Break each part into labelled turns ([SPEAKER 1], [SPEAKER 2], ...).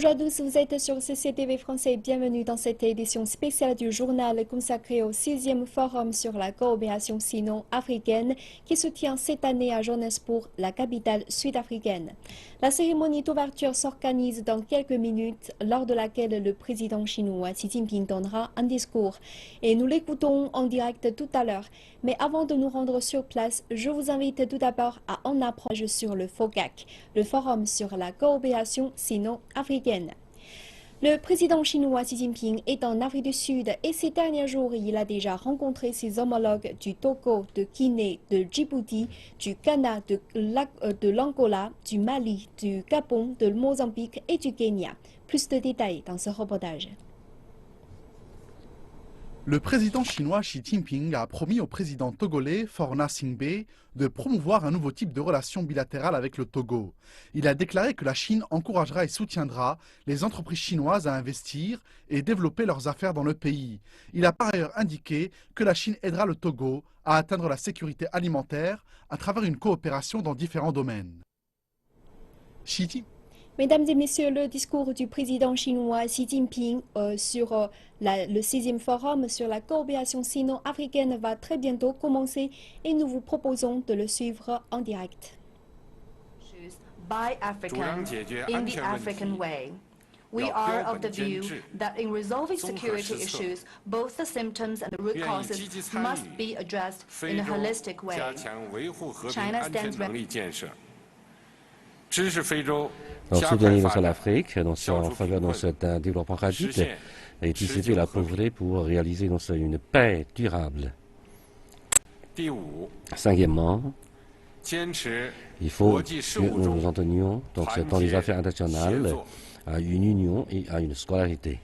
[SPEAKER 1] Bonjour à tous, vous êtes sur CCTV français. Bienvenue dans cette édition spéciale du journal consacrée au 6e forum sur la coopération sino-africaine qui se tient cette année à Johannesburg, la capitale sud-africaine. La cérémonie d'ouverture s'organise dans quelques minutes, lors de laquelle le président chinois Xi Jinping donnera un discours. Et nous l'écoutons en direct tout à l'heure. Mais avant de nous rendre sur place, je vous invite tout d'abord à en approcher sur le FOCAC, le forum sur la coopération sino-africaine. Le président chinois Xi Jinping est en Afrique du Sud et ces derniers jours, il a déjà rencontré ses homologues du Togo, de Guinée, de Djibouti, du Ghana, de l'Angola, du Mali, du Gabon, de Mozambique et du Kenya. Plus de détails dans ce reportage.
[SPEAKER 2] Le président chinois Xi Jinping a promis au président togolais Faure Singbe de promouvoir un nouveau type de relation bilatérale avec le Togo. Il a déclaré que la Chine encouragera et soutiendra les entreprises chinoises à investir et développer leurs affaires dans le pays. Il a par ailleurs indiqué que la Chine aidera le Togo à atteindre la sécurité alimentaire à travers une coopération dans différents domaines.
[SPEAKER 1] Mesdames et messieurs, le discours du président chinois Xi Jinping sur le 6e forum sur la coopération sino-africaine va très bientôt commencer et nous vous proposons de le suivre en direct.
[SPEAKER 3] By African, in the African way. We are of the view that in resolving security issues, both the symptoms and the root causes must be addressed in a holistic way. China stands ready.
[SPEAKER 4] Soutenir l'Afrique en faveur d'un développement rapide et dissiper la pauvreté pour réaliser une paix durable. Cinquièmement, il faut que nous nous entendions dans les affaires internationales à une union et à une scolarité.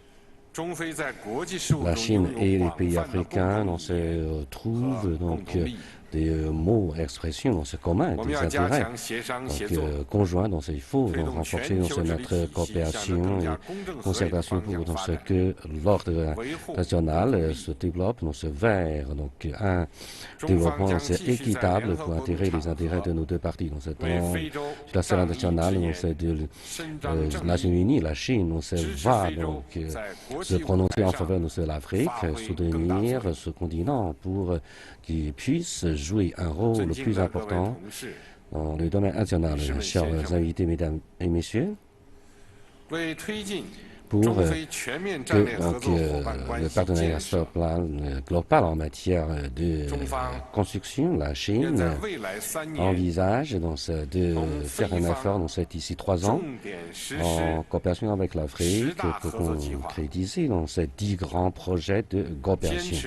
[SPEAKER 4] La Chine et les pays africains se trouvent des mots, expressions communs, des intérêts conjoints. Il faut renforcer notre coopération et concertation pour que l'ordre national se développe vers un développement équitable pour intégrer les intérêts de nos deux parties. Dans la scène internationale, de Nations Unies, la Chine va se prononcer en faveur de l'Afrique, soutenir ce continent pour qu'il puisse jouer un rôle le plus important dans le domaine international. Chers invités, mesdames et messieurs, pour que le partenariat soit global en matière de construction, la Chine envisage de faire un effort d'ici 3 ans en coopération avec l'Afrique pour concrétiser ces 10 grands projets de coopération.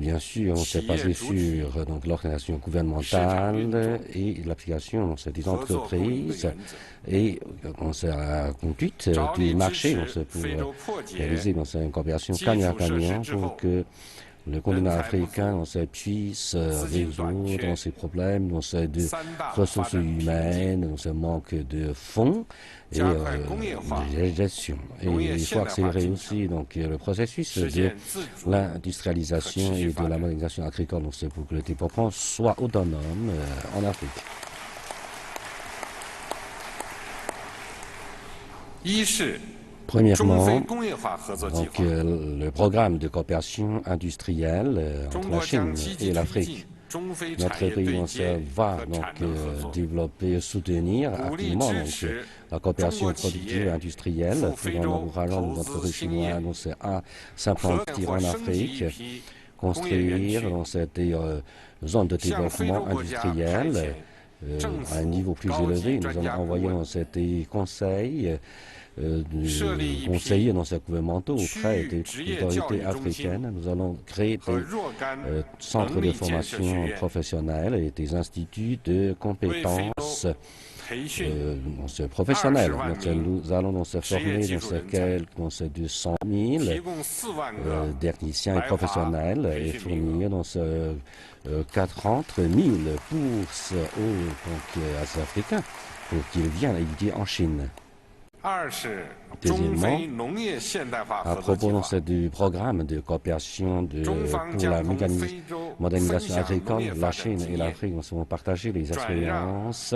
[SPEAKER 4] Bien sûr, on s'est basé sur l'organisation gouvernementale et l'application des entreprises et on s'est conduite du marché pour réaliser une coopération gagnant-gagnant pour que le continent africain puisse résoudre ses problèmes, de ressources humaines, ce manque de fonds et de gestion. Et il faut accélérer aussi le processus de l'industrialisation et de la modernisation agricole pour que le développement soit autonome en Afrique. Premièrement, le programme de coopération industrielle entre la Chine et l'Afrique. Notre pays va développer, soutenir activement la coopération productive et industrielle en encourageant les entreprises chinoises à s'implanter en Afrique, construire des zones de développement industriel à un niveau plus élevé. Nous allons envoyer des conseils conseillers gouvernementaux auprès des autorités africaines. Nous allons créer des centres de formation professionnelle et des instituts de compétences professionnelles. Nous allons se former 200 000 techniciens et professionnels et fournir 40 000 bourses aux Africains pour qu'ils viennent étudier en Chine. Deuxièmement, à propos du programme de coopération pour la modernisation agricole. La Chine et l'Afrique vont partager les expériences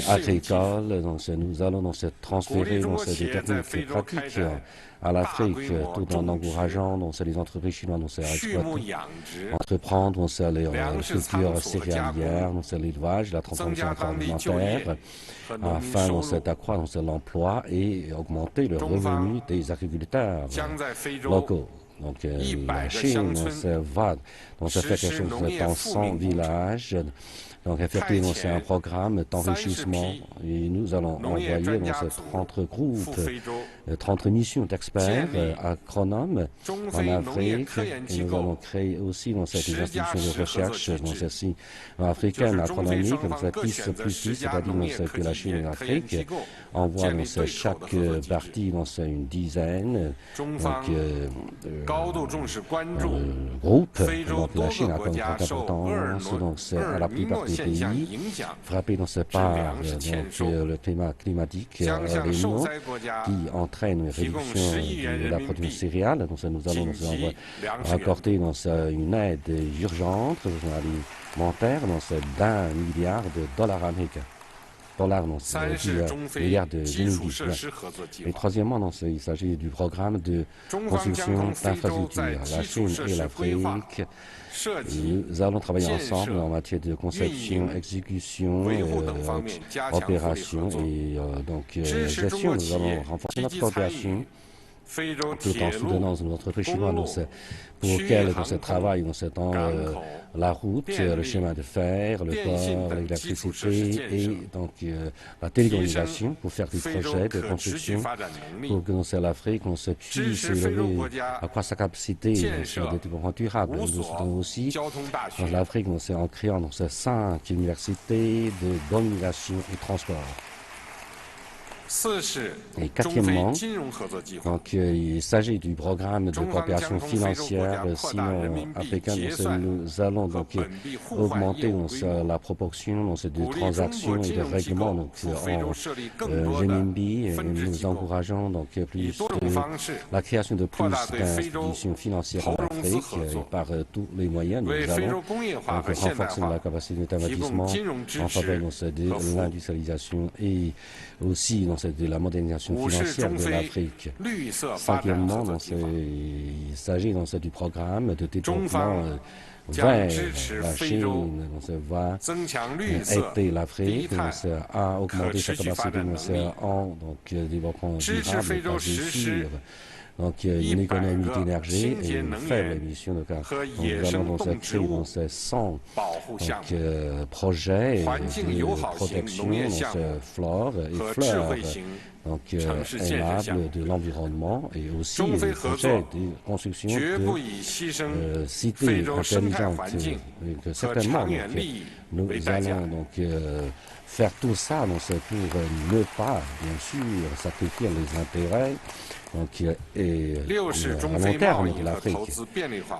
[SPEAKER 4] agricoles. Donc, nous allons transférer des techniques pratiques à l'Afrique, tout en encourageant les entreprises chinoises à entreprendre les structures céréalières, l'élevage, la transformation agroalimentaire, afin d'accroître l'emploi et augmenter le revenu des agriculteurs locaux. Donc la Chine va faire quelque chose dans 100 villages. Donc, effectivement, c'est un programme d'enrichissement et nous allons envoyer 30 groupes, 30 missions d'experts agronomes en Afrique. Et nous allons créer aussi des institutions de recherche africaines agronomiques, c'est-à-dire que la Chine et l'Afrique envoient chaque partie une dizaine groupes. Donc, la Chine a comme grande importance à la plupart des pays frappés par le climat climatique El Niño qui entraîne une réduction de la production céréale. Donc, nous allons accorder une aide urgente alimentaire d'1 milliard de dollars américains. Milliards de 2019. Et troisièmement, il s'agit du programme de construction d'infrastructures. La Chine et l'Afrique, nous allons travailler ensemble en matière de conception, exécution, opération et gestion. Nous allons renforcer notre coopération tout en soutenant nos entreprises chinoises pour qu'elles travaillent dans la route, le chemin de fer, le port, l'électricité et la télécommunication pour faire des projets de construction pour que l'Afrique puisse accroître sa capacité de développement durable. Nous soutenons aussi l'Afrique en créant 5 universités de communication et transport. Et quatrièmement, il s'agit du programme de coopération financière sino-africaine. Nous allons augmenter la proportion de transactions et de règlements en renminbi. Nous encourageons la création de plus d'institutions financières en Afrique et par tous les moyens. Nous allons renforcer la capacité d'investissement en faveur de l'industrialisation et aussi de la modernisation financière de l'Afrique. Cinquièmement, il s'agit du programme de développement vers la Chine. Va aider l'Afrique à augmenter sa capacité en développement durable basé sur une économie d'énergie et une faible émission de carbone. Nous allons créer 100 projets de protection flore et fleurs aimables de l'environnement et aussi des projets de construction de cités intelligentes. Que certainement, nous allons faire tout ça pour ne pas, bien sûr, sacrifier les intérêts à long terme de l'Afrique.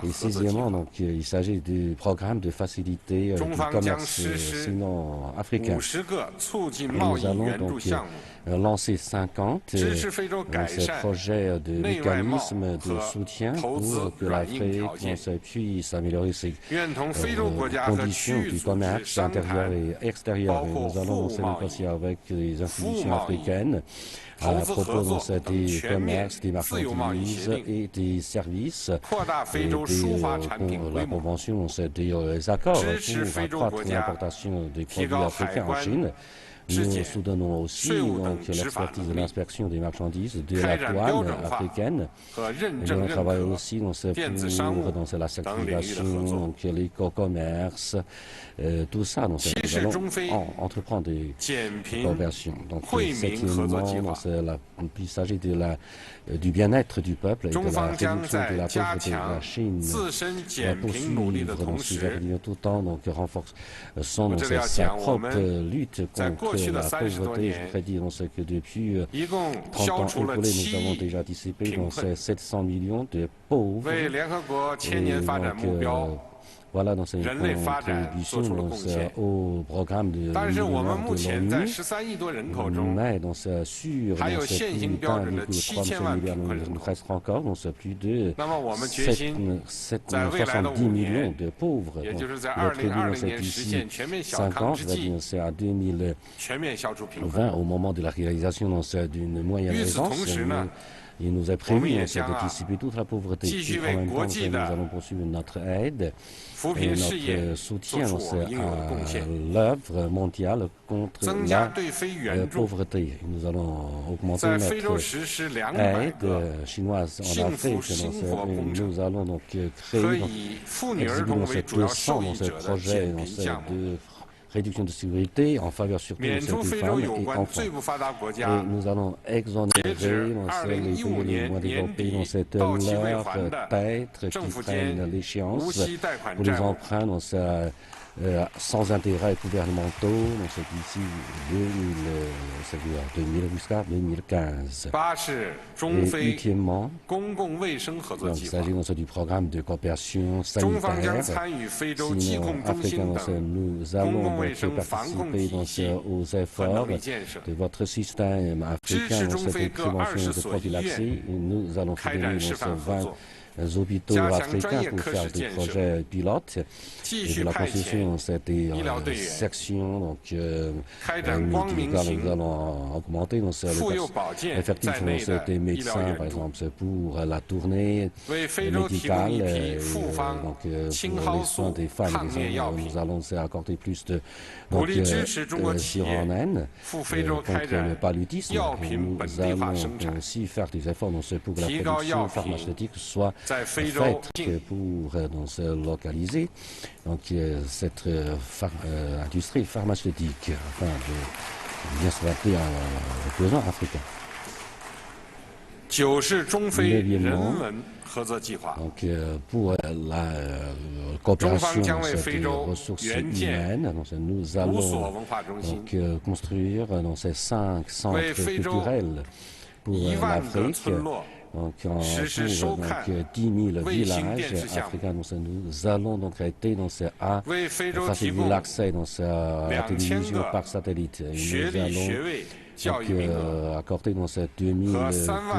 [SPEAKER 4] Et sixièmement, il s'agit du programme de faciliter du commerce sino-africain. Nous allons lancer 50 projets de mécanismes de soutien pour que l'Afrique puisse améliorer ses conditions du commerce intérieur et extérieur. Et nous allons négocier avec les institutions africaines à propos des commerces, des marchandises et des services et la convention, des accords pour accroître l'importation des produits africains en Chine. Nous soutenons aussi l'expertise de l'inspection des marchandises de la douane africaine. Nous travaillons aussi pour la certification, l'éco-commerce, tout ça. Nous allons entreprendre des coopérations. Donc, septièmement, il s'agit du bien-être du peuple et de la réduction de la pauvreté. La Chine va poursuivre dans ses avenir tout en renforçant sa propre lutte contre la pauvreté. Je voudrais dire que depuis 30 ans écoulés, nous avons déjà dissipé 700 millions de pauvres. Et Voilà dans une contribution au programme de l'ONU, mais dans sur plus d'1,3 milliard, nous reste encore dans plus de 70 millions de pauvres. Il est prévu dans cette ici 5 ans, c'est-à-dire c'est à 2020, au moment de la réalisation d'une moyenne aisance. Il nous a prévu d'anticiper toute la pauvreté. Et en même temps, nous allons poursuivre notre aide et notre soutien à l'œuvre mondiale contre la pauvreté. Nous allons augmenter notre aide chinoise en Afrique. Nous allons donc créer, exécuter dans cette 200 dans ce projet de réduction de sécurité en faveur surtout de ces femmes et enfants. Et nous allons exonérer les pays les moins développés dans cette leur tête qui prennent l'échéance pour les emprunts sans intérêt gouvernementaux dans cette ici 2000 jusqu'à 2015. Et ultimement, il s'agit du programme de coopération sanitaire. Sinon, africains, nous allons participer aux efforts de votre système africain dans cette prévention de prophylaxie. Nous allons fédérer 20 hôpitaux africains pour faire des projets pilotes et de la construction de cette section médicale. Nous allons augmenter l'effectif des médecins, par exemple, pour la tournée médicale, pour les soins des femmes. Nous allons accorder plus de sirènes contre le paludisme. Nous allons aussi faire des efforts pour que la production pharmaceutique soit faite pour se localiser cette industrie pharmaceutique afin de bien s'adapter aux besoins africains. Donc, pour la coopération des ressources humaines, nous allons construire ces 5 centres culturels pour l'Afrique. Donc, pour 10 000 villages africains, nous allons donc aider à faciliter l'accès à la télévision par satellite. Et nous allons accorder dans ces 2000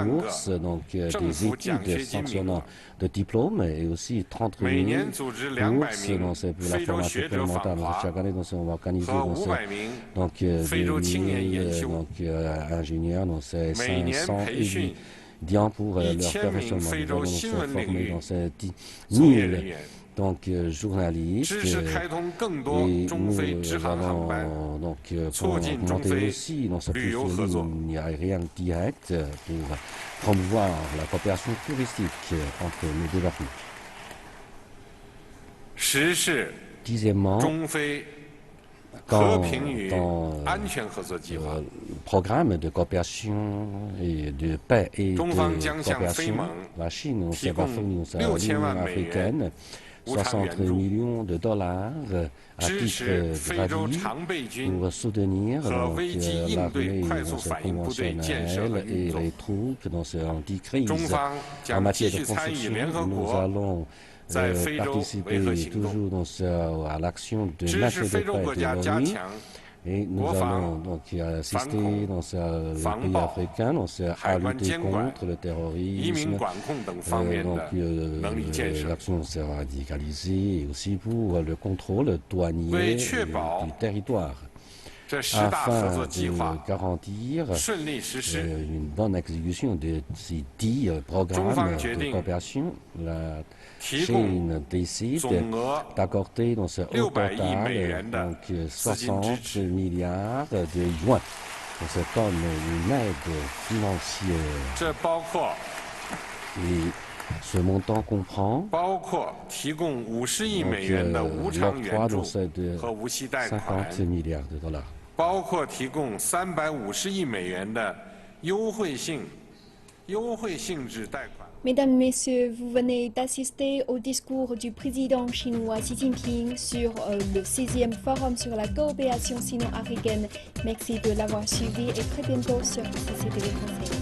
[SPEAKER 4] bourses des études sanctionnant de diplômes et aussi 30 000 bourses pour la formation complémentaire. Chaque année, on va organiser 2000 ingénieurs, 500 étudiants pour leur perfectionnement. Nous allons se former dans ces 10 000 journalistes et nous allons pour augmenter aussi dans cette ligne aérienne directe pour promouvoir la coopération touristique entre nos deux pays. Dixièmement, dans le programme de coopération et de paix et de coopération, la Chine va fournir à l'Union africaine 60 millions de dollars à titre gratuit pour soutenir l'armée conventionnelle et les troupes dans ce anti-crise. En matière de construction, nous allons participer toujours à l'action de maintien de paix de l'ONU. Et nous allons assister dans les pays africains à lutter contre le terrorisme, l'action sera radicalisée et aussi pour le contrôle douanier du territoire. Afin de garantir une bonne exécution de ces 10 programmes de coopération, la Chine décide d'accorder au total 60 milliards de yuans. Ça donne une aide financière. Et ce montant comprend l'octroi de 50 milliards de dollars.
[SPEAKER 1] Mesdames, Messieurs, vous venez d'assister au discours du président chinois Xi Jinping sur le 6e Forum sur la coopération sino-africaine. Merci de l'avoir suivi et très bientôt sur CCTV Français.